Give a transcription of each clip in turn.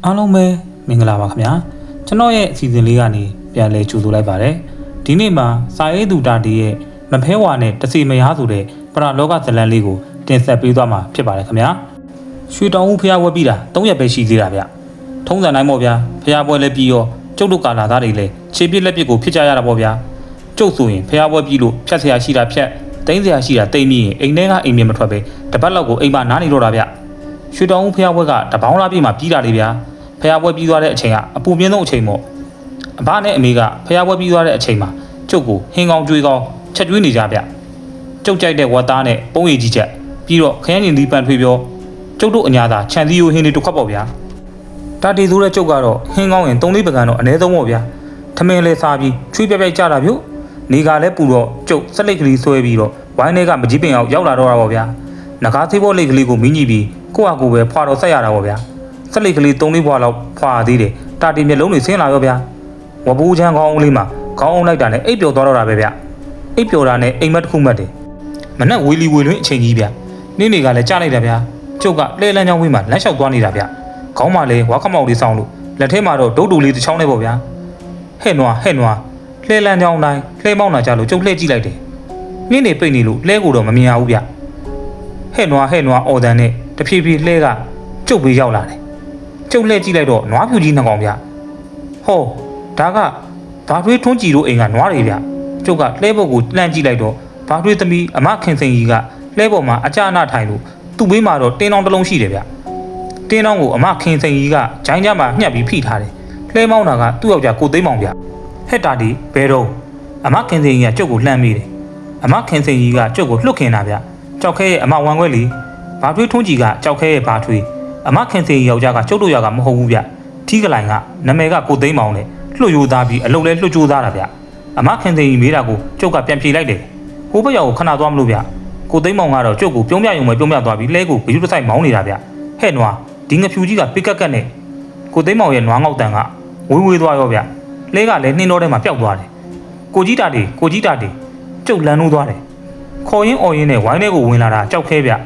အားလုံးပဲမင်္ဂလာပါခင်ဗျာကျွန်တော်ရဲ့အစီအစဉ်လေးကနေပြန်လည်ကြိုဆိုလိုက်ပါတယ်ဒီနေ့မှာစာရေးသူတာတီရဲ့မဖဲဝါနဲ့တစီမရားဆိုတဲ့ပရလောကဇလန်လေးကိုတင်ဆက်ပေးသွားမှာဖြစ်ပါတယ်ခင်ဗျာရွှေတောင်ဦးဖျားပွဲပြီးတာ3ရက်ပဲရှိသေးတာဗျထုံးစံတိုင်းပေါ့ဗျာဖျားပွဲလည်းပြီးရောကျုပ်တို့ကာလာသားတွေလည်းခြေပြစ်လက်ပြစ်ကိုဖြစ်ကြရတာပေါ့ဗျာကျုပ်ဆိုရင်ဖျားပွဲပြီးလို့ဖြတ်ဆရာရှိတာဖြတ်တိမ့်ဆရာရှိတာတိမ့်ပြီးရင်အိမ်ထဲကအိမ်မြင်မထွက်ပဲတပတ်လောက်ကိုအိမ်မှာနားနေတော့တာဗျရွှေတောင်ဦးဖျားပွဲကတပေါင်းလားပြည့်မှာပြီးတာလေဗျာဖျားပွဲပြီးသွားတဲ့အချိန်ကအပူပြင်းဆုံးအချိန်ပေါ့အဘနဲ့အမေကဖျားပွဲပြီးသွားတဲ့အချိန်မှာကျုပ်ကိုဟင်းကောင်းကြွေးကောင်းချက်ကျွေးနေကြဗျကျုပ်ကြိုက်တဲ့ဝတ်သားနဲ့ပုံရည်ကြီးချက်ပြီးတော့ခရမ်းရင်ဒီပန်ထွေးပြောကျုပ်တို့အညာသာခြံစည်းရိုးဟင်းလေးတစ်ခွက်ပေါ့ဗျာတာတီဆိုတဲ့ကျုပ်ကတော့ဟင်းကောင်းရင်3-4ပကံတော့အနည်းဆုံးပေါ့ဗျာထမင်းလဲစားပြီးချွေးပြက်ပြက်ကြတာဗျနေကလည်းပူတော့ကျုပ်စက်လိတ်ကလေးဆွဲပြီးတော့ဝိုင်းထဲကမကြီးပင်အောင်ရောက်လာတော့တာပေါ့ဗျာငကားသေးဘောလိတ်ကလေးကိုမင်းကြီးပြီးကိုယ့်အကူပဲဖွာတော့ဆက်ရတာပေါ့ဗျာစက်လိတ်ကလေး3-4ဘွားလောက်ဖွာသေးတယ်တာတီမျက်လုံးတွေဆင်းလာရောဗျာဝပူးချမ်းခေါင်းလေးမှာခေါင်းအောင်လိုက်တာနဲ့အိပ်ပျော်သွားတော့တာပဲဗျအိပ်ပျော်တာနဲ့အိမ်မက်တစ်ခုမှတ်တယ်မနဲ့ဝေလီဝေလွင်းအချိန်ကြီးဗျနေ့နေ့ကလည်းကြားလိုက်တာဗျကျုပ်ကလှဲလန်းချောင်းဝေးမှာလမ်းလျှောက်သွားနေတာဗျခေါင်းမှာလည်းဝါခမောက်လေးဆောင်လို့လက်ထဲမှာတော့ဒုတ်တူလေးတစ်ချောင်းနဲ့ပေါ့ဗျာဟဲ့နွားလှဲလန်းချောင်းတိုင်းလှဲမောင်းလာကြလို့ကျုပ်လှဲကြည့်လိုက်တယ်နေ့နေ့ပိတ်နေလို့လှဲကိုတော့မမြင်ရဘူးဗျဟဲ့နွားအော်တန်နဲ့တဖြည်းဖြည်းလှဲကကျုပ်ဘေးရောက်လာတယ်ကျုပ်လှဲကြည့်လိုက်တော့နွားဖြူကြီးနှစ်ကောင်ဗျဟောဒါကဘာထွေးထွန်းကြည်တို့အိမ်ကနွားတွေဗျကျုပ်ကလှဲဘုတ်ကိုလှမ်းကြည့်လိုက်တော့ဘာထွေးသမီးအမခင်စိန်ကြီးကလှဲပေါ်မှာအကြအနထိုင်လို့သူ့ဘေးမှာတော့တင်းတောင်တစ်လုံးရှိတယ်ဗျတင်းတောင်ကိုအမခင်စိန်ကြီးကဂျိုင်းကြမှာညှက်ပြီးဖိထားတယ်လှဲမောင်းတာကသူ့ယောက်ျားကိုသိမ်းမောင်ဗျဟက်တာဒီဘဲတော့အမခင်စိန်ကြီးကကျုပ်ကိုလှမ်းမိတယ်အမခင်စိန်ကြီးကကျုပ်ကိုလှုပ်ခင်တာဗျကြောက်ခဲရဲ့အမဝမ်းခွဲလီဘာထွေးထွန်းကြည်ကကြောက်ခဲရဲ့ဘာထွေးအမခင်စိန်ကြီးယောက်ျားကကျုပ်တို့ယောက်ကမဟုတ်ဘူးဗျထီးကလိုင်ကနာမည်ကကိုသိမ်းမောင်နဲ့လှုပ်ရိုးသားပြီးအလုပ်လဲလှုပ်ကြိုးသားတာဗျအမခင်စိန်ကြီးမေးတာကိုကျုပ်ကပြန်ဖြေလိုက်တယ်ဟိုဘက်ရောက်ကိုခဏသွားမလို့ဗျကိုသိမ်းမောင်ကတော့ကျုပ်ကိုပြုံးပြယုံပဲပြုံးပြသွားပြီးလဲကိုဂရုတစိုက်မောင်းနေတာဗျဟဲ့နွားဒီငဖြူကြီးကပိကက်ကက်နဲ့ကိုသိမ်းမောင်ရဲ့နွားငေါက်တန်ကဝေးသွားရောဗျလဲကလည်းနှင်းတော်ထဲမှာပျောက်သွားတယ်ကိုကြီးတာတေကျုပ်လန်နိုးသွားတယ်ခေါ်ရင်းအော်ရင်းနဲ့ဝိုင်းထဲကိုဝင်လာတာကြောက်ခဲဗျ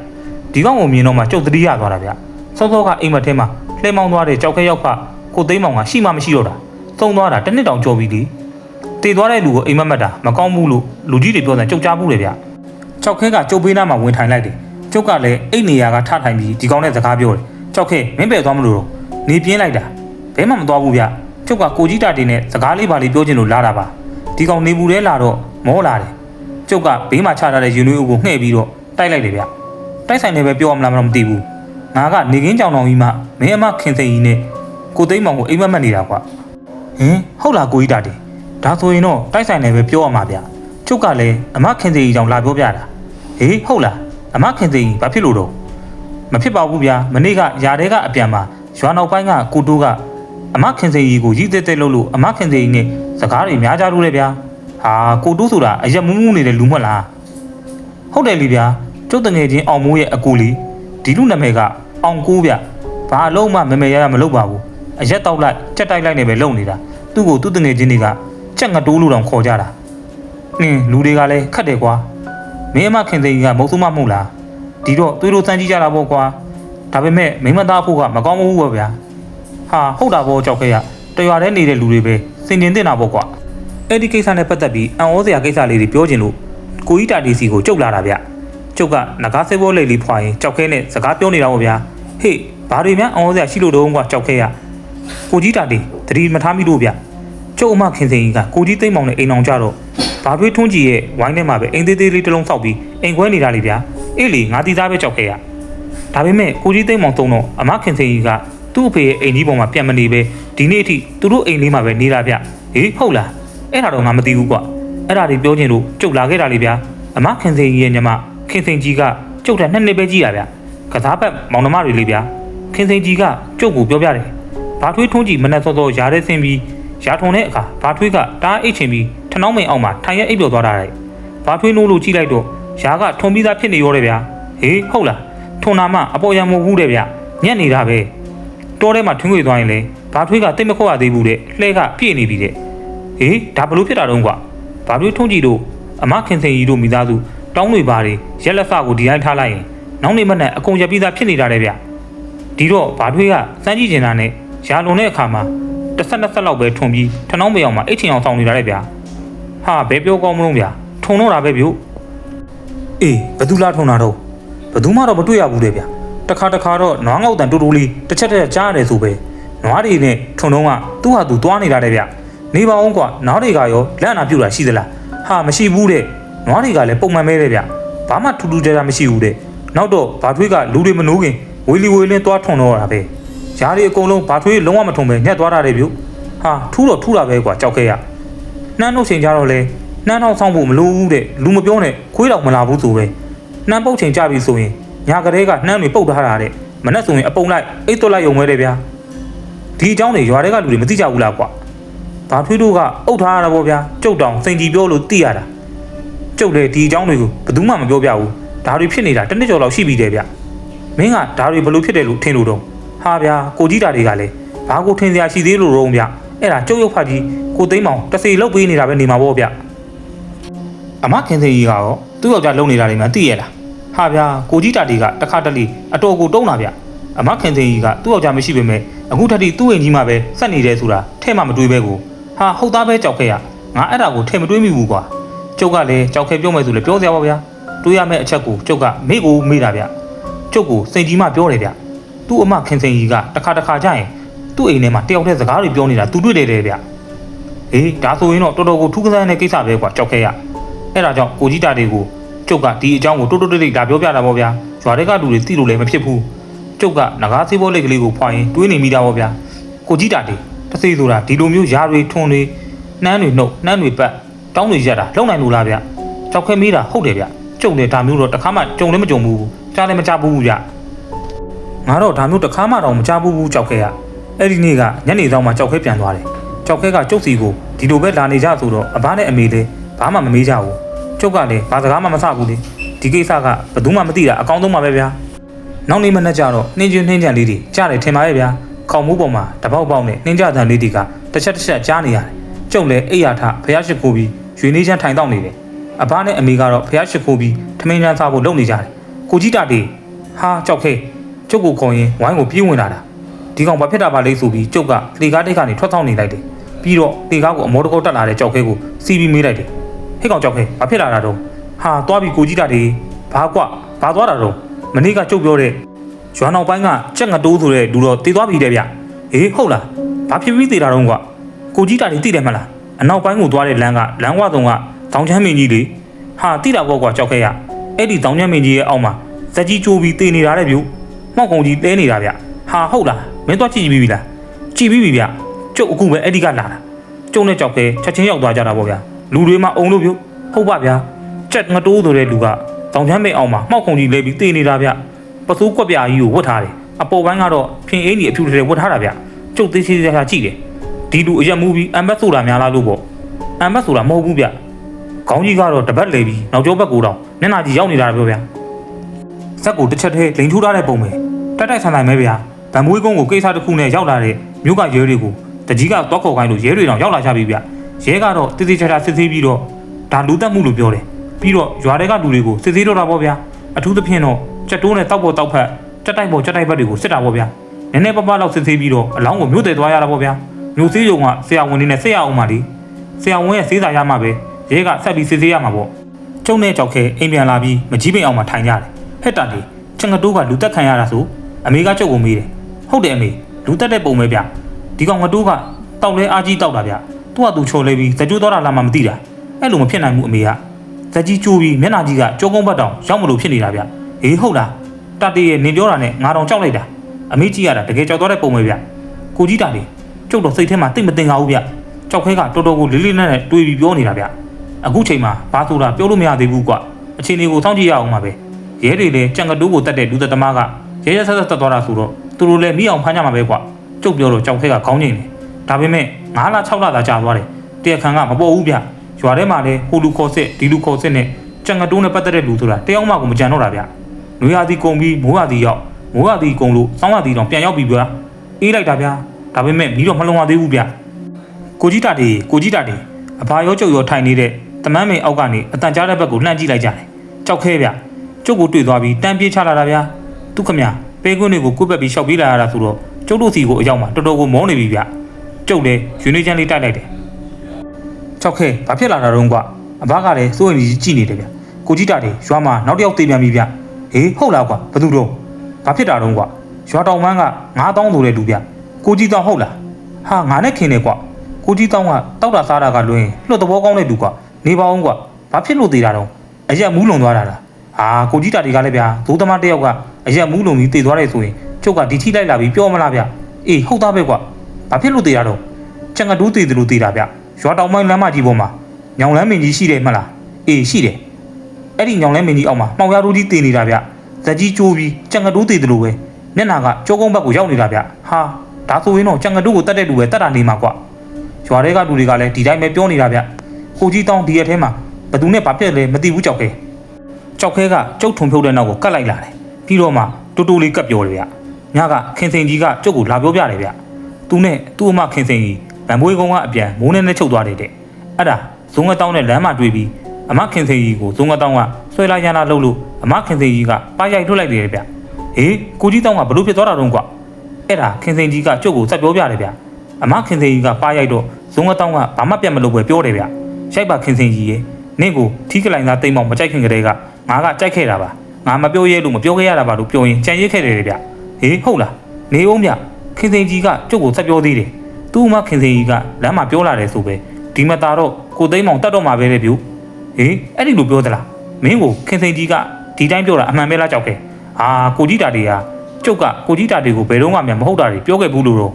ဒီကောင်ကိုမြင်တော့မှကျုပ်သတိရသွားတာဗျစောစောကအိမ်မက်ထဲမှာလှဲမောင်းသွားတဲ့ကြောက်ခဲရောက်ဖကိုသိမ်းမောင်ကရှိမှမရှိတော့တာသုံးသွားတာတစ်နှစ်တောင်ကြော်ပြီလေတေသွားတဲ့လူကိုအိမ်မက်တာမကောင်းဘူးလို့လူကြီးတွေပြောတယ်ကြုတ်ကြားဘူးလေဗျကြောက်ခဲကကျုပ်ဘေးနားမှာဝင်ထိုင်လိုက်တယ်ကျုပ်ကလည်းအိတ်နေရာကထထိုင်ပြီးဒီကောင်နဲ့စကားပြောတယ်ကြောက်ခဲမင်းပဲသွားမလို့တော့နေပြင်းလိုက်တာဘဲမှမသွားဘူးဗျကျုပ်ကကိုကြီးတာတင်နဲ့စကားလေးပါလေးပြောချင်လို့လာတာပါဒီကောင်နေဘူးလဲလာတော့မောလာတယ်ကျုပ်ကဘေးမှာချထားတဲ့ယူနွေးဦးကိုငှဲ့ပြီးတော့တိုက်လိုက်တယ်ဗျတိုက်ဆိုင်နေပဲပြောရမလားမသိဘူးငါကနေကင်းကြောင်တော်ကြီးမှမင်းအမခင်စိန်ကြီးနဲ့ကိုသိမ်းမောင်ကိုအိမ်မက်မက်နေတာကွာဟင်ဟုတ်လားကိုကြီးတာတင်ဒါဆိုရင်တော့တိုက်ဆိုင်နေပဲပြောရမှာဗျကျုပ်ကလည်းအမခင်စိန်ကြီးကြောင့်လာပြောပြတာဟေးဟုတ်လားအမခင်စိန်ကြီးဘာဖြစ်လို့တော့မဖြစ်ပါဘူးဗျမနေ့ကຢာတဲကအပြန်မှာရွာနောက်ပိုင်းကကိုတိုးကအမခင်စိန်ကြီးကိုရည်သေးသေးလို့အမခင်စိန်ကြီးနဲ့စကားတွေများကြလို့လေဗျာဟာကိုတိုးဆိုတာအရက်မူးမူးနေတဲ့လူမဟုတ်လားဟုတ်တယ်လေဗျာကျုပ်တငယ်ချင်းအောင်မိုးရဲ့အကူလေးဒီလူနာမည်ကအောင်ကိုးဗျဘာအလုံးမှမမေရရမလုပ်ပါဘူးအရက်တောက်လိုက်ကြက်တိုက်လိုက်နေပဲလုံနေတာသူ့ကိုသူ့တငယ်ချင်းတွေကချက်ငတိုးလို့တောင်ခေါ်ကြတာလူတွေကလည်းခတ်တယ်ကွာမင်းအမခင်စိန်ကြီးကမဟုတ်မဟုတ်လားဒီတော့သွေးတို့စမ်းကြည့်ကြတာပေါ့ကွာဒါပေမဲ့မိမသားဖို့ကမကောင်းဘူးပေါ့ဗျာဟာဟုတ်တာပေါ့ကြောက်ခဲ့ရတရွာထဲနေတဲ့လူတွေပဲစင်ကျင်တင်တာပေါ့ကွာအဲ့ဒီကိစ္စနဲ့ပတ်သက်ပြီးအံ့ဩစရာကိစ္စလေးတွေပြောချင်လို့ကိုကြီးတာတီစီကိုကြုတ်လာတာဗျကျုပ်ကငကားဆေးဘောလိတ်လေးဖွာရင်ကြောက်ခဲနဲ့စကားပြောနေတာပေါ့ဗျာဟေ့ဘာတွေများအံ့ဩစရာရှိလို့တော့ကွာကြောက်ခဲရကိုကြီးတာတီတတိမထားမိလို့ဗျကျုပ်အမခင်စိန်ကြီးကကိုကြီးသိမ်းမောင်နဲ့အိမ်အောင်ကြတော့ဘာတွေထွန်းကြည်ရဲ့ဝိုင်းထဲမှာပဲအိမ်သေးသေးလေးတစ်လုံးဆောက်ပြီးအိမ်ခွဲနေတာလေဗျာအေးလေငါတီးသားပဲကြောက်ခဲရဒါပေမဲ့ကိုကြီးသိမ်းမောင်တုံတော့အမခင်စိန်ကြီးကသူ့အဖေရဲ့အိမ်ကြီးပေါ်မှာပြန်မနေပဲဒီနေ့အထိသူတို့အိမ်လေးမှာပဲနေတာဗျဟေးဟုတ်လားအဲ့ဒါတော့ငါမသိဘူးကွာအဲ့ဒါတွေပြောချင်လို့ကျုပ်လာခဲ့တာလေဗျာအမခင်စိန်ကြီးရဲ့ညီမခင်စိန်ကြီးကကျုပ်ထက်2နှစ်ပဲကြီးတာဗျကစားပတ်မောင်နှမတွေလေဗျာခင်စိန်ကြီးကကျုပ်ကိုပြောပြတယ်ဘာထွေးထွန်းကြီးမနဲ့စောစောရားတဲ့ဆင်းပြီးရာထုံတဲ့အခါဘာထွေးကတားအိတ်ချင်ပြီးထနှောင်းမိန်အောင်မှာထိုင်ရဲအိပ်ပျော်သွားတာလေဘာထွေးနိုးလို့ကြည့်လိုက်တော့ရာကထုံပြီးသားဖြစ်နေရောတယ်ဗျာဟေးဟုတ်လားထုံနာမအပေါ်ရံမဟုတ်ဘူးတဲ့ဗျညက်နေတာပဲတောထဲမှာထွင်းခွေသွားရင်လေဘာထွေးကတိတ်မခေါ်ရသေးဘူးတဲ့လှဲကပြည့်နေပြီတဲ့ဟေးဒါဘလို့ဖြစ်တာတော့ကွာဘာထွေးထုံးကြည့်တို့အမခင်စိန်ကြီးတို့မိသားစုတောင်းတွေပါတွေရက်လက်ဖကိုဒီတိုင်းထားလိုက်ရင်နောက်နေ့မနဲ့အကုန်ရပြီးသားဖြစ်နေတာလေဗျဒီတော့ဘာထွေးကစမ်းကြည့်နေတာနဲ့ရ ရာလွန်တဲ့အခါမှာတစ်ဆက်နှစ်ဆက်လောက်ပဲထွန်ပြီးထနှောင်းမယောင်မှာအိတ်ချင်အောင်ဆောင်နေတာလေဗျာဟာဘယ်ပြောကောင်းမလို့ဗျာထုံတော့တာပဲဗျို့အေးဘသူလားထုံတာတော့ဘသူမှတော့မတွေ့ရဘူးလေဗျာတခါတော့နွားငေါက်တန်တူတူလေးတစ်ချက်ကြားရတယ်ဆိုပဲနွားတွေနဲ့ထုံတော့ကသူ့ဟာသူသွားနေတာလေဗျာနေပါအောင်ကွာနွားတွေကရောလက်နာပြူတာရှိသလားဟာမရှိဘူးတဲ့နွားတွေကလည်းပုံမှန်ပဲလေဗျာဘာမှထူးခြားမရှိဘူးတဲ့နောက်တော့ဘာထွေးကလူတွေမနိုးခင်ဝေလီဝေလင်းသွားထုံတော့တာပဲရားတွေအကုန်လုံးဘာထွေးလုံးဝမထုံပဲညက်သွားတာလေဗျို့ဟာထူးတာပဲကွာကြောက်ခဲ့ရနှမ်းနှုတ်ချိန်ကြတော့လေနှမ်းထောင်ဆောင်ဖို့မလိုဘူးတဲ့လူမပြောနဲ့ခွေးတော့မလာဘူးဆိုပဲနှမ်းပုတ်ချိန်ကြပြီဆိုရင်ညာကလေးကနှမ်းတွေပုတ်ထားတာတဲ့မနဲ့ဆိုရင်အပုံလိုက်အိတ်သွက်လိုက်ရုံပဲတဲ့ဗျာဒီအကြောင်းတွေရွာတွေကလူတွေမသိကြဘူးလားကွာဘာထွေးတို့ကအုပ်ထားရတာပေါ့ဗျာကျုပ်တောင်စိန်ကြီးပြောလို့သိရတာကျုပ်လည်းဒီအကြောင်းတွေကိုဘယ်သူမှမပြောပြဘူးဒါတွေဖြစ်နေတာတစ်နှစ်ကျော်လောက်ရှိပြီတဲ့ဗျမင်းကဒါတွေဘလို့ဖြစ်တယ်လို့ထင်လို့တော့ဟာဗျာကိုကြီးတာတွေကလည်းဘာကိုထင်စရာရှိသေးလို့တော့ဗျအဲ့ဒါကျုပ်ရုပ်ဖတ်ကြီးကိုသိမ်းမောင်တစ်စီလောက်ပေးနေတာပဲနေမှာပေါ့ဗျအမခင်သေးကြီးကရောသူ့ယောက်ျားလုံနေတာတွေမှသိရလားဟာဗျာကိုကြီးတာတွေကတခါတလေအတော်ကိုတုံးတာဗျအမခင်သေးကြီးကသူ့ယောက်ျားမရှိပေမဲ့အခုထက်ထိသူ့အိမ်ကြီးမှာပဲစက်နေတယ်ဆိုတာထဲ့မှမတွေးပဲကိုဟာဟုတ်သားပဲကြောက်ခဲ့ရငါအဲ့ဒါကိုထဲ့မတွေးမိဘူးကွာကျုပ်ကလည်းကြောက်ခဲပြောမယ်ဆိုလည်းပြောစရာပါဗျာတွေးရမယ့်အချက်ကိုကျုပ်ကမေ့ကိုမေ့တာဗျကျုပ်ကိုစိန်ကြီးမှပြောတယ်ဗျသူ့အမခင်စိန်ကြီးကတခါကြာရင်သူ့အိမ်ထဲမှာတယောက်တည်းစကားတွေပြောနေတာသူတွေ့တယ်ဗျဟေးဒါဆိုရင်တော့တော်တော်ကိုထူးကစားတဲ့ကိစ္စပဲကွာကြောက်ခဲရအဲ့ဒါကြောင့်ကိုကြီးတာတွေကိုကျုပ်ကဒီအကြောင်းကိုတိုးတိတ်ဒါပြောပြတာပေါ့ဗျာရွာတွေကလူတွေသိလို့လည်းမဖြစ်ဘူးကျုပ်ကငကားသေးဘောလိတ်ကလေးကိုဖွာရင်တွေးနေမိတာပေါ့ဗျာကိုကြီးတာတွေတစ်စိဆိုတာဒီလိုမျိုးရားတွေထွန်းတွေနှမ်းတွေနှုတ်နှမ်းတွေပတ်တောင်းတွေရက်တာလုံနိုင်လို့လားဗျကြောက်ခဲမေးတာဟုတ်တယ်ဗျကျုံတယ်ဒါမျိုးတော့တခါမှကြုံလည်းမကြုံဘူးကြားလည်းမကြားဘူးဗျငါတော့ဒါမျိုးတခါမှတော့မကြားဘူးကြောက်ခဲရအဲ့ဒီနေ့ကညနေဆောင်မှာကြောက်ခဲပြန်သွားတယ်ကြောက်ခဲကကျုပ်စီကိုဒီလိုပဲလာနေကြဆိုတော့အဘနဲ့အမေလည်းဘာမှမမေးကြဘူးကျုပ်ကလည်းဘာစကားမှမဆဘူးလေဒီကိစ္စကဘယ်သူမှမသိတာအကောင်းဆုံးပါပဲဗျာနောက်နေ့မနေ့ကျတော့နှင်းချင်းနှင်းကြံလေးတွေကြားတယ်ထင်ပါရဲ့ဗျာခေါင်မိုးပေါ်မှာတပေါက်ပေါက်နဲ့နှင်းကြတန်လေးတွေကတစ်ချက်ကြားနေရတယ်ကျုပ်လည်းအိယာထဖျားရှိခိုးပြီးရွေနေချမ်းထိုင်တော့နေတယ်အဘနဲ့အမေကတော့ဖျားရှိခိုးပြီးထမင်းချမ်းစားဖို့လုပ်နေကြတယ်ကိုကြီးတာတေးဟာကြောက်ခဲကျုပ်ကိုခေါ်ရင်ဝိုင်းကိုပြေးဝင်လာတာဒီကောင်ဘာဖြစ်တာပါလဲဆိုပြီးကျုပ်ကလေကားတိတ်ကနေထွက်ဆောင်နေလိုက်တယ်ပြီးတော့လေကားကိုအမောတကောတက်လာတဲ့ကြောက်ခဲကိုစီးပြီးမေးလိုက်တယ်ဟဲ့ကောင်ကြောက်ခဲဘာဖြစ်လာတာတော့ဟာသွားပြီးကိုကြီးတာတေးဘာကွာဘာသွားတာတော့မနေ့ကကျုပ်ပြောတဲ့ရွာနောက်ပိုင်းကချက်ငတိုးဆိုတဲ့လူတော့တည်သွားပြီတဲ့ဗျဟေးဟုတ်လားဘာဖြစ်ပြီးတည်တာတော့ကွာကိုကြီးတာတေးတည်တယ်မလားအနောက်ပိုင်းကိုသွားတဲ့လမ်းကလမ်းဝတုံကတောင်ချမ်းမင်းကြီးလေဟာတည်တာပေါ့ကွာကြောက်ခဲရအဲ့ဒီတောင်ချမ်းမင်းကြီးရဲ့အောက်မှာဇက်ကြီးကျိုးပြီးတည်နေတာတဲ့ဗျမှောက်ကုံကြီးတဲနေတာဗျဟာဟုတ်လားမင်းသွားကြည့်ပြီးပြီလားကြည့်ပြီးပြီဗျကျုပ်အခုပဲအဲ့ဒီကလာတာကျုံနဲ့ကြောက်ခဲချက်ချင်းရောက်သွားကြတာပေါ့ဗျလူတွေမှအုံလို့ဗျဟုတ်ပါဗျာချက်ငတိုးဆိုတဲ့လူကတောင်ချမ်းမင်းအောက်မှာမှောက်ကုံကြီးလဲပြီးတည်နေတာဗျပစိုးကွက်ပြာကြီးကိုဝတ်ထားတယ်အပေါ်ပိုင်းကတော့ဖင်အင်းကြီးအဖြူထဲဝတ်ထားတာဗျကျုပ်သေးသေးချာကြည့်တယ်ဒီလူအရက်မူပြီးအမ်ဘတ်ဆိုတာများလားလို့ပေါ့အမ်ဘတ်ဆိုတာမဟုတ်ဘူးဗျခေါင်းကြီးကတော့တပတ်လေပြီးနောက်ကျောဘက်ကိုတော့မျက်နှာကြီးရောက်နေတာပြောဗျဇက်ကိုတစ်ချက်တည်းလိန်ထိုးထားတဲ့ပုံပဲတိုက်ဆန်နိုင်မဲဗျဗန်မွေးကုန်းကိုကိစ္စတစ်ခုနဲ့ရောက်လာတဲ့မြို့ကရဲတွေကိုတကြီးကသွားခေါ်ခိုင်းလို့ရဲတွေတောင်ရောက်လာကြပြီဗျရဲကတော့တိတိကျကျစစ်ဆေးပြီးတော့ဒါလူတက်မှုလို့ပြောတယ်ပြီးတော့ရွာတွေကလူတွေကိုစစ်ဆေးတော့တာပေါ့ဗျအထူးသဖြင့်တော့ချက်တိုးနဲ့တောက်ပေါ်တောက်ဖက်တက်တိုက်ပေါ်တက်တိုက်ဘက်တွေကိုစစ်တာပေါ့ဗျနည်းနည်းပပလောက်စစ်ဆေးပြီးတော့အလောင်းကိုမြို့တယ်သွားရတာပေါ့ဗျမြို့စည်းရုံကဆရာဝန်တွေနဲ့ဆက်ရအောင်ပါလေဆရာဝန်ရဲ့စေးစာရမှာပဲရဲကဆက်ပြီးစစ်ဆေးရမှာပေါ့ကျုံနဲ့ကြောက်ခဲအိမ်ပြန်လာပြီးမကြီးပင်အောင်မှာထိုင်ကြတယ်ဟက်တာလေချက်ငတိုးကလူတက်ခံရတာဆိုအမေကကျုပ်ကိုမေးတယ်ဟုတ်တယ်အမေလူတက်တဲ့ပုံပဲဗျဒီကောင်ငတိုးကတောက်လဲအားကြီးတောက်တာဗျသူ့ဟာသူချော်လဲပြီးဇက်ကျိုးသွားတာလားမှမသိတာအဲ့လိုမဖြစ်နိုင်ဘူးအမေကဇက်ကြီးကျိုးပြီးမျက်နှာကြီးကကြောကုန်းဘတ်တောင်ရောက်မလို့ဖြစ်နေတာဗျဟေးဟုတ်လားတတေးရဲ့နင်ပြောတာနဲ့ငါတောင်ကြောက်လိုက်တာအမေကြီးရတာတကယ်ကြောက်သွားတဲ့ပုံပဲဗျကိုကြီးတာလေကျုပ်တော့စိတ်ထဲမှာတိတ်မတင်ကြဘူးဗျကြောက်ခဲကတော်တော်ကိုလေးလေးနက်နက်တွေးပြီးပြောနေတာဗျအခုချိန်မှာဘာဆိုတာပြောလို့မရသေးဘူးကွအချိန်လေးကိုစောင့်ကြည့်ရအောင်ပါပဲရဲတွေလည်းကြံကတိုးကိုတတ်တဲ့လူသက်သမားကရဲရဲဆက်ဆက်တက်သွားတာဆိုတော့သူတို့လည်းမိအောင်ဖမ်းကြမှာပဲကွကျုပ်ပြောတော့ကြောက်ခဲကခေါင်းငိမ့်တယ်ဒါပေမဲ့9လ6လသာကြာသွားတယ်တရားခံကမပေါ်ဘူးဗျရွာထဲမှာလည်းဟိုလူခေါ်စစ်ဒီလူခေါ်စစ်နဲ့ကြံကတိုးနဲ့ပတ်သက်တဲ့လူဆိုတာတယောက်မှကိုမကြံတော့တာဗျနွေရာသီကုန်ပြီးမိုးရာသီရောက်မိုးရာသီကုန်လို့စောင်းရာသီတော့ပြန်ရောက်ပြီဗျအေးလိုက်တာဗျဒါပေမဲ့မီးတော့မလုံရသေးဘူးဗျကိုကြီးတာတေအဘာရောကျုပ်ရောထိုင်နေတဲ့တမန်းမိန်အောက်ကနေအတန်ကြားတဲ့ဘက်ကိုလှမ်းကြည့်လိုက်ကြတယ်ကြောက်ခဲဗျကျုပ်ကိုတွေ့သွားပြီးတန်းပြေးချလာတာဗျသူခမပဲကွန်းတွေကိုကိုယ့်ဘက်ပြီးရှောက်ပြေးလာရတာဆိုတော့ ကျုပ်တို့စီကိုအရောက်မှာတော်တော်ကိုမောနေပြီဗျကျုပ်လည်းရွှေနေချမ်းလေးတိုက်လိုက်တယ်၆ခဲဘာဖြစ်လာတာတော့ကွာအဘကလည်းစိုးရင်ကြီးကြည့်နေတယ်ဗျကိုကြီးတာတွေရွာမှာနောက်တစ်ယောက်တေးပြန်ပြီဗျဟေးဟုတ်လားကွာဘသူတော့ဘာဖြစ်တာတော့ကွာရွာတောင်မန်းက9000ဆိုတဲ့လူဗျကိုကြီးတောင်ဟုတ်လားဟာငါနဲ့ခင်နေကွာကိုကြီးတောင်ကတောက်တာစားတာကလွင်လွတ်သဘောကောင်းတဲ့လူကွာနေပါအောင်ကွာဘာဖြစ်လို့သေးတာတော့အရက်မူးလုံသွားတာလားဟာကိုကြီးတာတွေကလည်းဗျာဒိုးသမားတစ်ယောက်ကအရက်မူးလုံပြီးတေသွားတယ်ဆိုရင်ကျုပ်ကဒီထိလိုက်လာပြီးပြောမလားဗျအေးဟုတ်သားပဲကွာဘာဖြစ်လို့သေးတာတော့ချန်ကတူးသေးတယ်လို့သေးတာဗျရွာတောင်မိုင်းလမ်းမကြီးပေါ်မှာညောင်လန်းမင်းကြီးရှိတယ်မလားအေးရှိတယ်အဲ့ဒီညောင်လန်းမင်းကြီးအောက်မှာမှောင်ရတို့ကြီးတေနေတာဗျဇက်ကြီးကျိုးပြီးချန်ကတူးသေးတယ်လို့ပဲမျက်နာကကြောကုန်းဘက်ကိုရောက်နေတာဗျဟာဒါဆိုရင်တော့ချန်ကတူးကိုတတ်တဲ့လူပဲတတ်တာနေမှာကွာရွာတွေကလူတွေကလည်းဒီတိုင်းပဲပြောနေတာဗျကိုကြီးတောင်းဒီရက်ထဲမှာဘသူနဲ့ဘာဖြစ်လဲမသိဘူးကြောက်ခဲကကျုပ်ထုံဖြုတ်တဲ့နောက်ကိုကတ်လိုက်လာတယ်ပြီးတော့မှတူတူလေးကတ်ပြောတယ်ဗျညကခင်စိန်ကြီးကကျုပ်ကိုလာပြောပြတယ်ဗျသူနဲ့သူ့အမခင်စိန်ကြီးဗန်မွေးကုန်းကအပြန်မိုးနဲ့ချုပ်သွားတယ်တဲ့အဲ့ဒါဇုံငတောင်းနဲ့လမ်းမှာတွေ့ပြီးအမခင်စိန်ကြီးကိုဇုံငတောင်းကဆွဲလာရနာလှုပ်လို့အမခင်စိန်ကြီးကပါရိုက်ထုတ်လိုက်တယ်ဗျဟေးကိုကြီးတောင်းကဘလို့ဖြစ်သွားတာတော့ကွာအဲ့ဒါခင်စိန်ကြီးကကျုပ်ကိုစက်ပြောပြတယ်ဗျအမခင်စိန်ကြီးကပါရိုက်တော့ဇုံငတောင်းကဘာမှပြတ်မလို့ပဲပြောတယ်ဗျရိုက်ပါခင်စိန်ကြီးရေနင့်ကိုထီးကလိုင်သားတိမ်မောင်မကြိုက်ခင်ကလေးကငါကကြိုက်ခဲ့တာပါငါမပြောရဲလို့မပြောခဲ့ရတာပါလို့ပြောရင်ကြံရစ်ခဲ့တယ်ဗျဟေးဟုတ်လားနေအောင်ဗျခင်စိန်ကြီးကကျုပ်ကိုဆက်ပြောသေးတယ်သူ့မခင်စိန်ကြီးကလမ်းမှာပြောလာတယ်ဆိုပဲဒီမတာတော့ကိုသိမ်းမောင်တတ်တော့မှာပဲလေဗျဟေးအဲ့ဒီလိုပြောသလားမင်းကိုခင်စိန်ကြီးကဒီတိုင်းပြောတာအမှန်ပဲလားကြောက်ခဲ့ဟာကိုကြီးတာတွေကကျုပ်ကကိုကြီးတာတွေကိုဘယ်တော့မှမဟုတ်တာတွေပြောခဲ့ဘူးလို့တော့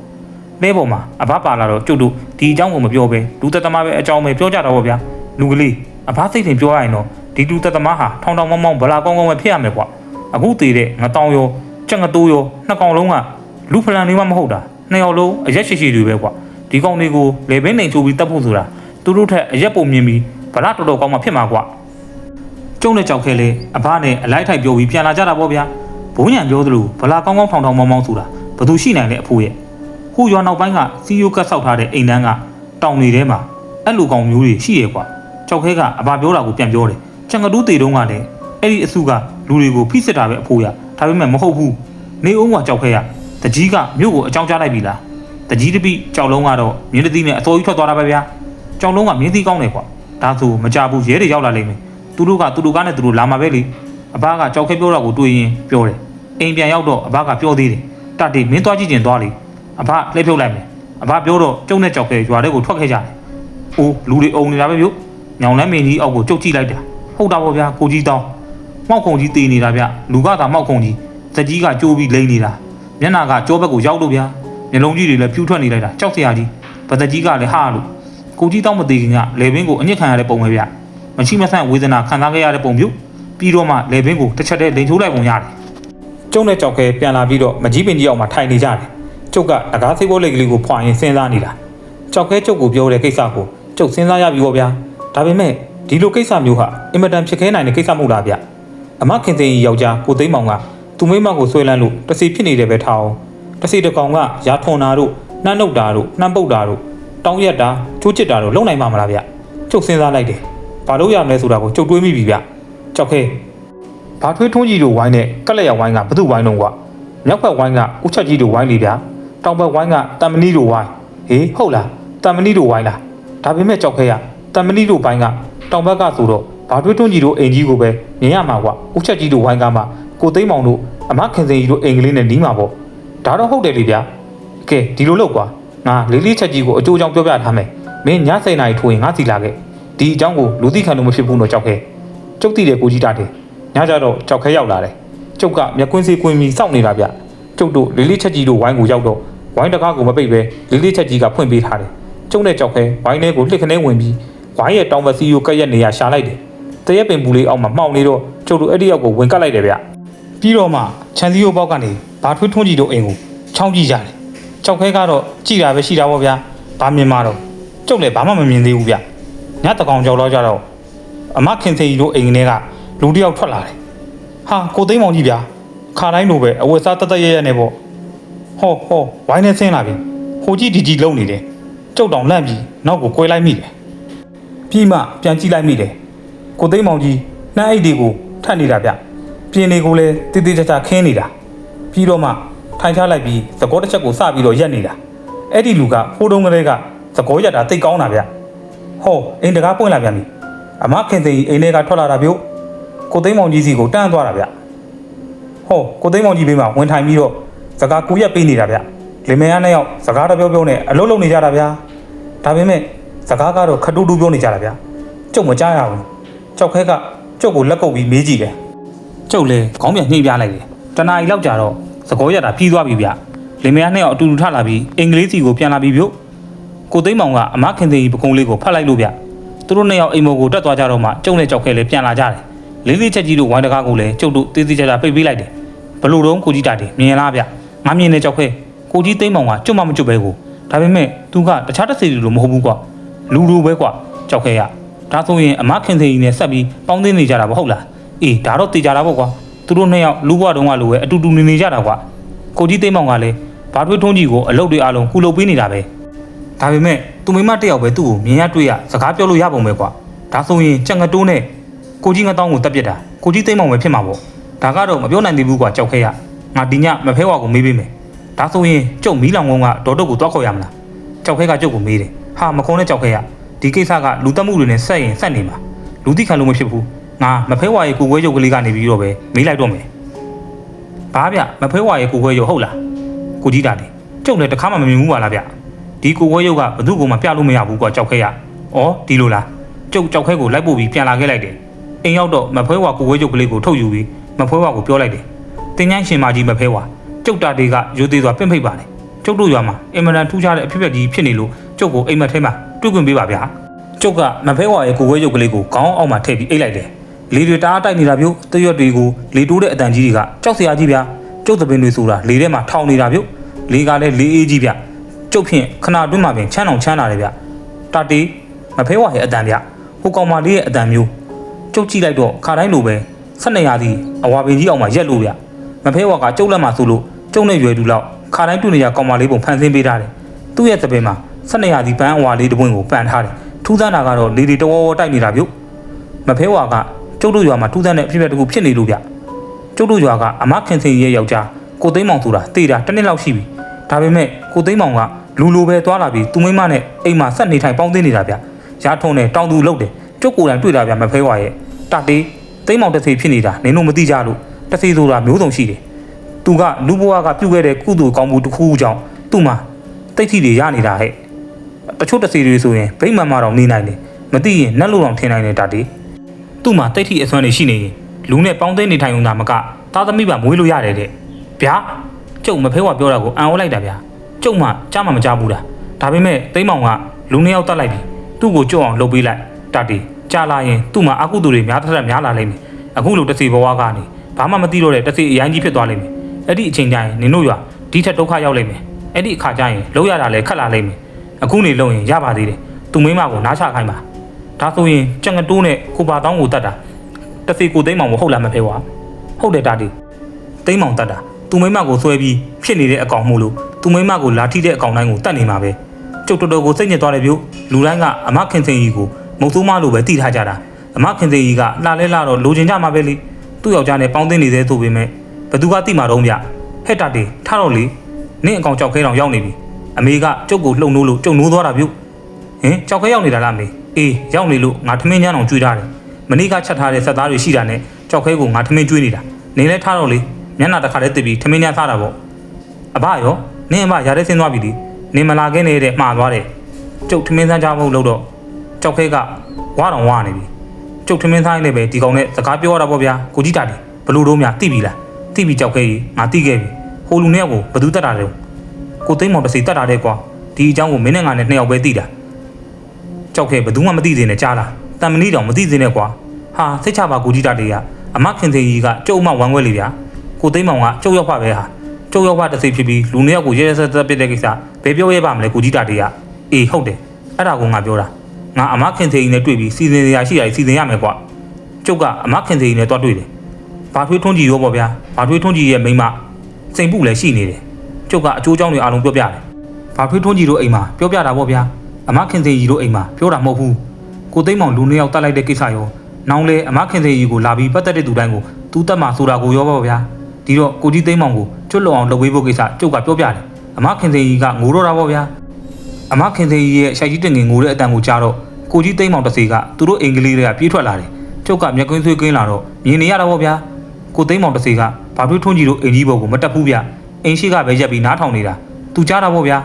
လဲပေါ်မှာအဘပါလာတော့ကျုပ်တို့ဒီအကြောင်းကိုမပြောပဲလူသက်သမားပဲအကြောင်းပဲပြောကြတော့ဗောဗျာလူကလေးအဘစိတ်ထင်ပြောရရင်တော့ဒီလူသက်သမားဟာထောင်ထောင်မောင်းမောင်းဗလာကောင်းကောင်းပဲဖြစ်ရမယ်ကွာအခုတည်တဲ့ငတောင်ရောကြက်ငတိုးရောနှစ်ကောင်လုံးကလူဖလန်လေးမှမဟုတ်တာနှစ်ယောက်လုံးအရက်ရှိရှိတွေပဲကွာဒီကောင်တွေကိုလေဘင်းနေချိုးပြီးတတ်ဖို့ဆိုတာသူတို့ထက်အရက်ပုံမြင်ပြီးဗလာတော်တော်ကောင်းမှဖြစ်မှာကွာကျုံနဲ့ကြောက်ခဲလေအဘနဲ့အလိုက်ထိုက်ပြောပြီးပြန်လာကြတာပေါ့ဗျာဘုံညံပြောသလိုဗလာကောင်းကောင်းထောင်ထောင်မောင်းမောင်းဆိုတာဘသူရှိနိုင်လဲအဖိုးရဲ့ဟိုရွာနောက်ပိုင်းကစီယိုကတ်ဆောက်ထားတဲ့အိမ်တန်းကတောင်တွေထဲမှာအဲ့လိုကောင်မျိုးတွေရှိရကွာကြောက်ခဲကအဘပြောတာကိုပြန်ပြောတယ်ချန်ကတူးတေတုံးကလည်းအဲ့ဒီအစုကလူတွေကိုဖိစစ်တာပဲအဖိုးရဒါပေမဲ့မဟုတ်ဘူးနေအောင်ကကြောက်ခဲရတကြီးကမြို့ကိုအကြောင်းကြားလိုက်ပြီလားတကြီးတပိကြောက်လုံးကတော့မြင်းတတိနဲ့အစိုးရထွက်သွားတာပဲဗျာကြောက်လုံးကမြင်းသီးကောင်းတယ်ကွာဒါဆိုမကြဘူးရဲတွေရောက်လာလိမ့်မယ်သူတို့ကနဲ့သူတို့လာမှာပဲလေအဘကကြောက်ခဲပြောတာကိုတွေးရင်ပြောတယ်အိမ်ပြန်ရောက်တော့အဘကပြောသေးတယ်တတိမင်းသွားကြည့်ကျင်သွားလေအဘလှည့်ဖြုတ်လိုက်မယ်အဘပြောတော့ကျုံနဲ့ကြောက်ခဲရွာထဲကိုထွက်ခဲ့ကြတယ်အိုးလူတွေအုံနေတာပဲမြို့ညောင်လန်းမင်းကြီးအောက်ကိုကျုပ်ကြည့်လိုက်တာဟုတ်တာပေါ့ဗျာကိုကြီးတောင်းမောက်ခုံကြီးတေးနေတာဗျလူကသာမောက်ခုံကြီးဇက်ကြီးကကြိုးပြီးလိမ့်နေတာမျက်နာကကြောဘက်ကိုရောက်လို့ဗျာမျက်လုံးကြီးတွေလည်းဖြူထွက်နေလိုက်တာကြောက်စရာကြီးဗသက်ကြီးကလည်းဟာလို့ကိုကြီးတောင်းမသေးခင်ကလေဘင်းကိုအညစ်ခံရတဲ့ပုံပဲဗျမရှိမဆန့်ဝေဒနာခံစားခဲ့ရတဲ့ပုံမျိုးပြီးတော့မှလေဘင်းကိုတစ်ချက်တည်းလိန်ချိုးလိုက်ပုံရတယ်ကျုံနဲ့ကြောက်ခဲပြန်လာပြီးတော့မကြီးပင်ကြီးအောက်မှာထိုင်နေကြတယ်ကျုပ်ကတကားစိတ်ဘောလိတ်ကလေးကိုဖွာရင်စဉ်းစားနေတာကြောက်ခဲကျုပ်ကိုပြောတဲ့ကိစ္စကိုကျုပ်စဉ်းစားရပြီပေါ့ဗျာဒါပေမဲ့ဒီလိုကိစ္စမျိုးဟာအင်မတန်ဖြစ်ခဲနိုင်တဲ့ကိစ္စမဟုတ်လားဗျအမခင်သိန်းကြီးယောက်ျားကိုသိန်းမောင်ကသူမိမကိုဆွဲလန်းလို့တစီဖြစ်နေတယ်ပဲထားအောင်တစီတကောင်ကရာထွန်တာတို့နှမ်းနှုတ်တာတို့နှမ်းပုတ်တာတို့တောင်းရက်တာချိုးချစ်တာတို့လုံနိုင်မှာမလားဗျကျုပ်စဉ်းစားလိုက်တယ်ဘာလို့ရမလဲဆိုတာကိုကျုပ်တွေးမိပြီဗျကြောက်ခဲဘာထွေးထွန်းကြီးတို့ဝိုင်းနဲ့ကက်လက်ရဝိုင်းကဘသူ့ဝိုင်းတော့ကွာမြောက်ဘက်ဝိုင်းကဦးချက်ကြီးတို့ဝိုင်းလေဗျတောင်ဘက်ဝိုင်းကတမ်မဏီတို့ဝိုင်းဟေးဟုတ်လားတမ်မဏီတို့ဝိုင်းလားဒါပေမဲ့ကြောက်ခဲရတမ်မဏီတို့ဘိုင်းကတောင်ဘက်ကဆိုတော့ဘာထွေးထွန်းကြီးတို့အိမ်ကြီးကိုပဲမြင်ရမှာကွာဦးချက်ကြီးတို့ဝိုင်းကမှကိုသိန်းမောင်တို့အမခင်စိန်ကြီးတို့အိမ်ကလေးနဲ့နီးမှာပေါ့ဒါတော့ဟုတ်တယ်လေဗျာကဲဒီလိုလုပ်ကွာငါလေးလေးချက်ကြီးကိုအကျိုးအကြောင်းပြောပြထားမယ်မင်းည7:00 နာရီထိုးရင်ငါစီလာခဲ့ဒီအကြောင်းကိုလူသိခံလို့မဖြစ်ဘူးတော့ကြောက်ခဲကျုပ်သိတယ်ကိုကြီးတာတယ်ညကြတော့ကြောက်ခဲရောက်လာတယ်ကျုပ်ကမျက်ကွင်းစေးကွင်းပြီးစောင့်နေတာဗျကျုပ်တို့လေးလေးချက်ကြီးတို့ဝိုင်းကိုရောက်တော့ဝိုင်းတကားကိုမပိတ်ပဲလေးလေးချက်ကြီးကဖွင့်ပေးထားတယ်ကျုပ်နဲ့ကြောက်ခဲဝိုင်းထဲကိုလှစ်ခနဲဝင်ပြီးဝိုင်းရဲ့တောင်ဘက်စီကိုကက်ရက်နေရရှာလိုက်တယ်တရက်ပင်ပူလေးအောက်မှာမှောင်နေတော့ကျုပ်တို့အဲ့ဒီရောက်ကိုဝင်ကတ်လိုက်တယ်ဗျပြီးတော့မှခြံစည်းရိုးပေါက်ကနေဘာထွေးထွန်းကြီးတို့အိမ်ကိုချောင်းကြည့်ကြတယ်ကြောက်ခဲကတော့ကြည်တာပဲရှိတာပေါ့ဗျာဘာမြင်မှာတော့ကျုပ်လည်းဘာမှမမြင်သေးဘူးဗျညတကောင်ကြောက်တော့ကြတော့အမခင်စိန်ကြီးတို့အိမ်ထဲကလူတစ်ယောက်ထွက်လာတယ်ဟာကိုသိန်းမောင်ကြီးဗျာခါတိုင်းလိုပဲအဝတ်စားတတ်တရရနဲ့ပေါ့ဟောဝိုင်းနဲ့ဆင်းလာပြီဟိုကြီးဒီကြီးလုံနေတယ်ကျုပ်တောင်လန့်ပြီးနောက်ကိုကွဲလိုက်မိတယ်ပြီးမှပြန်ကြည့်လိုက်မိတယ်ကိုသိန်းမောင်ကြီးနှမ်းအိတ်တွေကိုထပ်နေတာဗျပြင်းတွေကိုလည်းတိတိကျကျခင်းနေတာပြီးတော့မှ ထိုင်ချလိုက်ပြီးသကောတစ်ချက်ကိုစပြီးတော့ရက်နေတာအဲ့ဒီလူကဖိုးတုံးကလေးကသကောရက်တာတိတ်ကောင်းတာဗျဟောအိမ်တကားပွင့်လာပြန်ပြီအမခင်စိန်အိမ်ထဲကထွက်လာတာပြုတ်ကိုသိန်းမောင်ကြီးစီကိုတန်းသွားတာဗျဟောကိုသိန်းမောင်ကြီးဘေးမှာဝင်ထိုင်ပြီးတော့စကားကူရက်ပေးနေတာဗျလင်မယားနှစ်ယောက်စကားတပြောပြောနဲ့အလုံးလုံးနေကြတာဗျဒါပေမဲ့စကားကတော့ခတူးတူးပြောနေကြတာဗျကျုပ်မကြားရဘူးကြောက်ခဲကကျုပ်ကိုလက်ကုပ်ပြီးမေးကြည့်တယ်ကျုပ်လည်းခေါင်းပြန်နှိမ့်ပြလိုက်တယ်တနားရီလောက်ကြာတော့သကောရက်တာပြီးသွားပြီဗျလင်မယားနှစ်ယောက်အတူတူထလာပြီးအင်္ဂလိပ်စီကိုပြန်လာပြီးပြုတ်ကိုသိန်းမောင်ကအမခင်သိန်းကြီးပကုံးလေးကိုဖတ်လိုက်လို့ဗျသူတို့နှစ်ယောက်အိမ်မော်ကိုတက်သွားကြတော့မှကျုပ်နဲ့ကြောက်ခဲလည်းပြန်လာကြတယ်လေးလေးချက်ကြီးတို့ဝိုင်းတကားကိုလည်းကျုပ်တို့တေးသေးချာချာပိတ်ပေးလိုက်တယ်ဘလို့တော့ကိုကြီးတာတယ်မြင်လားဗျငါမြင်နေကြောက်ခဲကိုကြီးသိန်းမောင်ကကျွတ်မမကျွတ်ပဲကိုဒါပေမဲ့သူကတခြားတစ်စီလိုမဟုတ်ဘူးကွာလူလိုပဲကွာကြောက်ခဲရဒါဆိုရင်အမခင်သိန်းကြီးနဲ့ဆက်ပြီးပေါင်းသင်းနေကြတာမဟုတ်လားအေးဒါတော့တေးကြတာပေါ့ကွာသူတို့နှစ်ယောက်လူဘွားတုံးကလိုပဲအတူတူနေကြတာကွာကိုကြီးသိန်းမောင်ကလည်းဘာထွေးထုံးကြီးကိုအလုပ်တွေအားလုံးကုလုပ်ပေးနေတာပဲဒါပေမဲ့သူမိမတစ်ယောက်ပဲသူ့ကိုမြင်ရတွေ့ရစကားပြောလို့ရပုံပဲကွာဒါဆိုရင်ကြက်ငတိုးနဲ့ကိုကြီးငတောင်းကိုတက်ပြစ်တာကိုကြီးသိန်းမောင်ပဲဖြစ်မှာပေါ့ဒါကတော့မပြောနိုင်သေးဘူးကွာကြောက်ခဲရငါဒီညမဖဲဝါကိုမေးပေးမယ်ဒါဆိုရင်ကျုပ်မီးလောင်ကုန်းကဒေါ်တုတ်ကိုတွားခေါ်ရမလားကြောက်ခဲကကျုပ်ကိုမေးတယ်ဟာမခုံးနဲ့ကြောက်ခဲရဒီကိစ္စကလူတက်မှုတွေနဲ့ဆက်ရင်ဆက်နေမှာလူသိခံလို့မဖြစ်ဘူးငါမဖဲဝါရဲ့ကိုခွဲရုပ်ကလေးကနေပြီးတော့ပဲမေးလိုက်တော့မယ်ဘာဗျမဖဲဝါရဲ့ကိုခွဲရုပ်ဟုတ်လားကိုကြီးတာတယ်ကျုပ်လည်းတခါမှမမြင်ဘူးပါလားဗျဒီကိုခွဲရုပ်ကဘသူ့ကိုမှပြလို့မရဘူးကွာကြောက်ခဲရဩဒီလိုလားကျုပ်ကြောက်ခဲကိုလိုက်ပို့ပြီးပြန်လာခဲ့လိုက်တယ်အိမ်ရောက်တော့မဖဲဝါကိုခွဲရုပ်ကလေးကိုထုတ်ယူပြီးမဖဲဝါကိုပြောလိုက်တယ်တင်ញိုင်းရှင်မကြီးမဖဲဝါကျုပ်တာတွေကရိုးသေးစွာပင့်ဖိတ်ပါတယ်ကျုပ်တို့ရွာမှာအင်မတန်ထူးခြားတဲ့အဖြစ်အပျက်ကြီးဖြစ်နေလို့ကျုပ်ကိုအိမ်မက်ထဲမှာတွေ့ခွင့်ပေးပါဗျာကျုပ်ကမဖဲဝါရဲ့ကိုခွဲရုပ်ကလေးကိုခေါင်းအောက်မှာထည့်ပြီးအိတ်လိုက်တယ်လေတွေတအားတိုက်နေတာပြုတ်တရွက်တွေကိုလေတိုးတဲ့အတန်ကြီးတွေကကြောက်စရာကြီးဗျာကျုပ်သပင်တွေဆိုတာလေထဲမှာထောင်နေတာပြုတ်လေကလည်းလေအေးကြီးဗျကျုပ်ဖြင့်ခဏတွင်းမှာပင်ချမ်းအောင်ချမ်းလာတယ်ဗျတာတီမဖဲဝါရဲ့အတန်ဗျဟိုကောင်မလေးရဲ့အတန်မျိုးကျုပ်ကြည့်လိုက်တော့ခါတိုင်းလိုပဲ12ရာသီအဝါပင်ကြီးအောင်မှရက်လို့ဗျမဖဲဝါကကျုပ်လက်မှာဆိုလို့ကျုပ်နဲ့ရွယ်တူလောက်ခါတိုင်းတူနေရကောင်မလေးပုံဖန်ဆင်းပေးထားတယ်သူ့ရဲ့သပင်မှာ12ရာသီပန်းအဝါလေးတစ်ပွင့်ကိုပန်ထားတယ်ထူးဆန်းတာကတော့လေတွေတဝေါတိုက်နေတာပြုတ်မဖဲဝါကကျုပ်တို့ရွာမှာထူးဆန်းတဲ့အဖြစ်အပျက်တစ်ခုဖြစ်နေလို့ဗျကျုပ်တို့ရွာကအမခင်စိန်ရဲ့ယောက်ျားကိုသိန်းမောင်ဆိုတာတေးတာတစ်နှစ်လောက်ရှိပြီဒါပေမဲ့ကိုသိန်းမောင်ကလူလိုပဲသွားလာပြီးသူမိမနဲ့အိမ်မှာဆက်နေထိုင်ပေါင်းသင်းနေတာဗျရားထုံနဲ့တောင်သူလုပ်တယ်ကျုပ်ကိုယ်တိုင်တွေ့တာဗျမဖဲဝါရဲ့တတေးသိန်းမောင်တစ်စီဖြစ်နေတာနင်တို့မသိကြလို့တစ်စီဆိုတာမျိုးစုံရှိတယ်သူကလူဘွားကပြုတ်ခဲ့တဲ့ကုသိုလ်ကောင်းမှုတစ်ခုကြောင့်သူ့မှာတိတ်ထိတွေရနေတာဟဲ့တချို့တစ်စီတွေဆိုရင်ဗိမ္မာန်မှာတော့နေနိုင်တယ်မသိရင်နတ်လို့တော့ထင်နိုင်တယ်တတေးသူ့မှာတိတ်ထိအစွမ်းတွေရှိနေရင်လူနဲ့ပေါင်းသိနေထိုင်ုံသာမကသားသမီးပါမွေးလို့ရတယ်တဲ့ဗျာကျုပ်မဖဲဝါပြောတာကိုအံ့ဩလိုက်တာဗျာကျုပ်မှကြားမှမကြားဘူးလားဒါပေမဲ့သိန်းမောင်ကလူနှစ်ယောက်တတ်လိုက်ပြီသူ့ကိုကြွအောင်လုပ်ပေးလိုက်တတေးကြားလာရင်သူ့မှာအကုသိုလ်တွေများထက်များလာလိမ့်မယ်အခုလိုတစ်စီဘဝကနေဘာမှမသိတော့တဲ့တစ်စီအရင်ကြီးဖြစ်သွားလိမ့်မယ်အဲ့ဒီအချိန်ကျရင်နင်တို့ရွာဒီထက်ဒုက္ခရောက်လိမ့်မယ်အဲ့ဒီအခါကျရင်လောက်ရတာလည်းခက်လာလိမ့်မယ်အခုနေလုံရင်ရပါသေးတယ်သူမိမကိုနားချခိုင်းပါဒါဆိုရင်ကြံငတိုးနဲ့ကိုပါတောင်းကိုတတ်တာတစ်စီကိုသိန်းမောင်ကိုဟုတ်လားမဖဲဝါဟုတ်တယ်တာတေးသိန်းမောင်တတ်တာသူမိမကိုဆွဲပြီးဖြစ်နေတဲ့အကောင်မှုလို့သူမိမကိုလာထိတဲ့အကောင်တိုင်းကိုတတ်နေမှာပဲကျုပ်တော်တော်ကိုစိတ်ညစ်သွားတယ်ပြုလူတိုင်းကအမခင်စိန်ကြီးကိုမုတ်ဆိုးမလို့ပဲတိထားကြတာအမခင်စိန်ကြီးကလှလဲလှတော့လိုချင်ကြမှာပဲလေသူ့ယောက်ျားနဲ့ပေါင်းသင်းနေသေးဆိုပေမဲ့ဘသူကတိမှာတော့ဗျဟဲ့တာတေးထားတော့လေနင့်အကောင်ကြောက်ခဲတောင်ရောက်နေပြီအမေကကျုပ်ကိုလှုံနိုးလို့ကျုံနိုးသွားတာပြုဟင်ကြောက်ခဲရောက်နေတာလားမေအေးရောက်နေလို့ငါထမင်းညမ်းအောင်ကျွေးထားတယ်မနေ့ကချက်ထားတဲ့ဆက်သားတွေရှိတာနဲ့ကြောက်ခဲကိုငါထမင်းကျွေးနေတာနေလဲထားတော့လေမျက်နှာတစ်ခါတည်းတစ်ပြီးထမင်းညမ်းစားတာပေါ့အဘရောနင်းအဘရာထဲဆင်းသွားပြီလေနေမလာခင်းနေတဲ့မှားသွားတယ်ကျုပ်ထမင်းစားကြဖို့လို့တော့ကြောက်ခဲကဝါတော်ဝါနေပြီကျုပ်ထမင်းစားရင်လည်းပဲဒီကောင်နဲ့စကားပြောရတာပေါ့ဗျာကိုကြီးတာတယ်ဘလို့တော့များသိပြီလားသိပြီကြောက်ခဲကြီးငါသိခဲ့ပြီဟိုလူနှစ်ယောက်ကိုဘသူတက်တာလဲကိုသိန်းမောင်တစ်စီတက်တာတဲ့ကွာဒီအကြောင်းကိုမင်းနဲ့ငါနဲ့နှစ်ယောက်ပဲသိတာကြောက်ခဲဘသူမှမသိသေးနဲ့ကြားလားတန်မဏိတောင်မသိသေးနဲ့ကွာဟာစိတ်ချပါကိုကြီးတာတွေကအမခင်စိန်ကြီးကကျုပ်မှဝမ်းခွဲလေဗျာကိုသိန်းမောင်ကကျုပ်ရောက်ပါပဲဟာကျုပ်ရောက်ပါတစ်စိဖြစ်ပြီးလူနှစ်ယောက်ကိုရဲရဲဆက်ဆက်ပစ်တဲ့ကိစ္စဘယ်ပြောရဲပါမလဲကိုကြီးတာတွေကအေးဟုတ်တယ်အဲ့ဒါကိုငါပြောတာငါအမခင်စိန်ကြီးနဲ့တွေ့ပြီးစီစဉ်ရရှိတာစီစဉ်ရမယ်ကွာကျုပ်ကအမခင်စိန်ကြီးနဲ့တွားတွေ့တယ်ဘာထွေးထွန်းကြီးရောပေါ့ဗျာဘာထွေးထွန်းကြီးရဲ့မိန်းမစိန်ပုလည်းရှိနေတယ်ကျုပ်ကအကျိုးအကြောင်းတွေအားလုံးပြောပြတယ်ဘာထွေးထွန်းကြီးတို့အိမ်မှာပြောပြတာပေါ့ဗျာအမခင်စိန်ကြီးတို့အိမ်မှာပြောတာမဟုတ်ဘူးကိုသိန်းမောင်လူနှစ်ယောက်တတ်လိုက်တဲ့ကိစ္စရောနောင်လေအမခင်စိန်ကြီးကိုလာပြီးပတ်သက်တဲ့သူတိုင်းကိုသူ့တက်မှာဆိုတာကိုရောပေါ့ဗျာဒီတော့ကိုကြီးသိန်းမောင်ကို ကျွတ်လုံအောင်လုပ်ပေးဖို့ကိစ္စကျုပ်ကပြောပြတယ်အမခင်သိန်းကြီးကငိုတော့တာပေါ့ဗျာအမခင်သိန်းကြီးရဲ့ရှိုက်ကြီးတင်ငင်ငိုတဲ့အတန်ကိုကြားတော့ကိုကြီးသိန်းမောင်တစီကသူတို့အင်္ဂလိပ်တွေကပြေးထွက်လာတယ်ကျုပ်ကမျက်ကွင်းဆွေးကင်းလာတော့မြင်နေရတာပေါ့ဗျာကိုသိန်းမောင်တစီကဘာတွေထွန်းကြီးတို့အင်ကြီးဘုံကိုမတက်ဘူးဗျအင်းရှိကပဲရက်ပြီးနားထောင်နေတာသူကြားတာပေါ့ဗျာ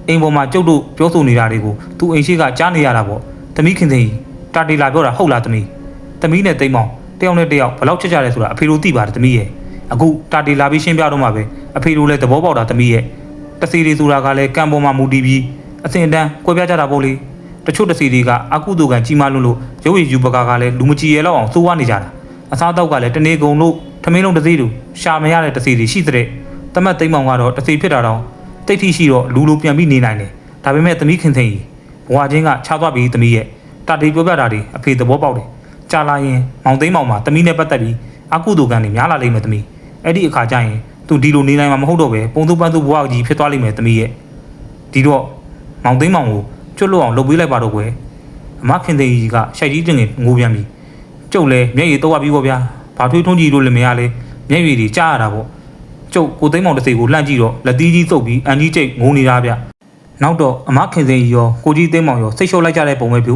အိမ်ပေါ်မှာကျုပ်တို့ပြောဆိုနေတာတွေကိုသူအိမ်ရှိကကြားနေရတာပေါ့သမီးခင်သိန်းကြီးတာတီလာပြောတာဟုတ်လားသမီးနဲ့သိန်းမောင်တယောက်နဲ့တယောက်ဘယ်လောက်ချက်ကြလဲဆိုတာအဖေတို့သိပါတယ်သမီးရဲ့အခုတာတီလာပြီးရှင်းပြတော့မှပဲအဖေတို့လည်းသဘောပေါက်တာသမီးရဲ့တစီတွေဆိုတာကလည်းကံပေါ်မှာမူတည်ပြီးအစင်တန်းကွဲပြားကြတာပေါ့လေတချို့တစီတွေကအကုသိုလ်ကံကြီးမားလို့ရုပ်ရည်ယူပကာကလည်းလူမကြည်ရလောက်အောင်စိုးဝါနေကြတာအစားတော့ကလည်းတနေကုန်လို့ထမင်းလုံးတစီတူရှာမရတဲ့တစီတွေရှိတဲ့တမတ်သိန်းမောင်ကတော့တစီဖြစ်တာတော့တိတ်ထိရှိတော့လူလိုပြန်ပြီးနေနိုင်တယ်ဒါပေမဲ့သမီးခင်သိန်းကြီးဘဝချင်းကခြားသွားပြီးသမီးရဲ့တာတီပြောပြတာတွေအဖေသဘောပေါက်တယ်ကြာလာရင်မောင်သိန်းမောင်မှာသမီးနဲ့ပတ်သက်ပြီးအကုသိုလ်ကံတွေများလာလိမ့်မယ်သမီးအဲ့ဒီအခါကျရင်သူဒီလိုနေနိုင်မှာမဟုတ်တော့ပဲပုံသူပန်းသူဘဝကြီးဖြစ်သွားလိမ့်မယ်သမီးရဲ့ဒီတော့မောင်သိန်းမောင်ကိုကျွတ်လွတ်အောင်လုပ်ပေးလိုက်ပါတော့ကွယ်အမခင်သိန်းကြီးကရှိုက်ကြီးတင်ငင်ငိုပြန်ပြီကျုပ်လည်းမျက်ရည်တော့ပြီးပေါ့ဗျာဘာထွေးထွန်းကြီးတို့လည်းမရလဲမျက်ရည်တွေကြားရတာပေါ့ကျုပ်ကိုသိန်းမောင်တစိကိုလှန့်ကြည့်တော့လက်သီးကြီးသုတ်ပြီးအန်ကြီးကျိတ်ငိုနေတာဗျနောက်တော့အမခင်သိန်းကြီးရောကိုကြီးသိန်းမောင်ရောစိတ်လျှော့လိုက်ကြတဲ့ပုံပဲပြူ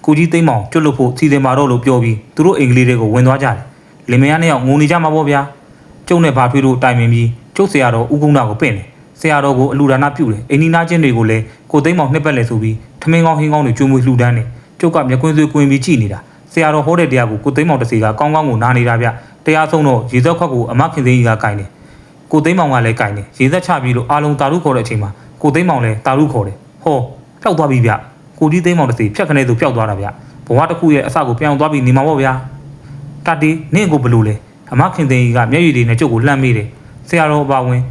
ကိုကြီးသိန်းမောင်ကျွတ်လွတ်ဖို့စီစဉ်ပါတော့လို့ပြောပြီးသူတို့အင်္ဂလိပ်တွေကိုဝင်သွားကြတယ်လင်မယားနှစ်ယောက်ငိုနေကြမှာပေါ့ဗျာကျုပ်နဲ့ဘာထွေးတို့တိုင်ပင်ပြီးကျုပ်ဆရာတော်ဦးကုန်းသားကိုပင့်တယ်ဆရာတော်ကိုအလူဒါနပြုတယ်အိန္ဒိနာချင်းတွေကိုလည်းကိုသိန်းမောင်နှစ်ပတ်လဲဆိုပြီးထမင်းကောင်းဟင်းကောင်းတွေကျွေးမွေးလှူဒန်းတယ်ကျုပ်ကမျက်ကွင်းဆွေးကွင်းပြီးကြည့်နေတာဆရာတော်ဟောတဲ့တရားကိုသိန်းမောင်တစီကကောင်းကောင်းကိုနားနေတာဗျတရားဆုံးတော့ရေသက်ခွက်ကိုအမခင်သိန်းကြီးကကင်တယ်ကိုသိန်းမောင်ကလည်းကင်တယ်ရေသက်ချပြီးလို့အာလုံးတာရုခေါ်တဲ့အချိန်မှာကိုသိန်းမောင်လည်းတာရုခေါ်တယ်ဟောပျောက်သွားပြီဗျကိုကြီးသိန်းမောင်တစီဖြတ်ခနဲ့သူပျောက်သွားတာဗျဘဝတစ်ခုရဲ့အစကိုပြောင်းသွားပြီးနေမှာပေါ့ဗျာတတီနင့်ကိုဘလို့လဲအမခင်သိန်းကြီးကမျက်ရည်တွေနဲ့ကျုပ်ကိုလှမ်းမိတယ်ဆရာတော်ပါဝင်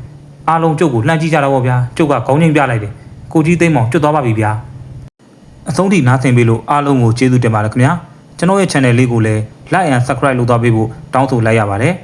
အားလုံးကျုပ်ကိုလှမ်းကြည့်ကြတော့ဗျာကျုပ်ကခေါင်းချင်းပြလိုက်တယ်ကိုကြီးသိန်းမောင်ကျွတ်သွားပါပြီဗျာအဆုံးထိနားဆင်ပေးလို့အားလုံးကိုကျေးဇူးတင်ပါတယ်ခင်ဗျာကျွန်တော်ရဲ့ channel လေးကိုလည်း like and subscribe လုပ်သွားပေးဖို့တောင်းဆိုလိုက်ရပါတယ်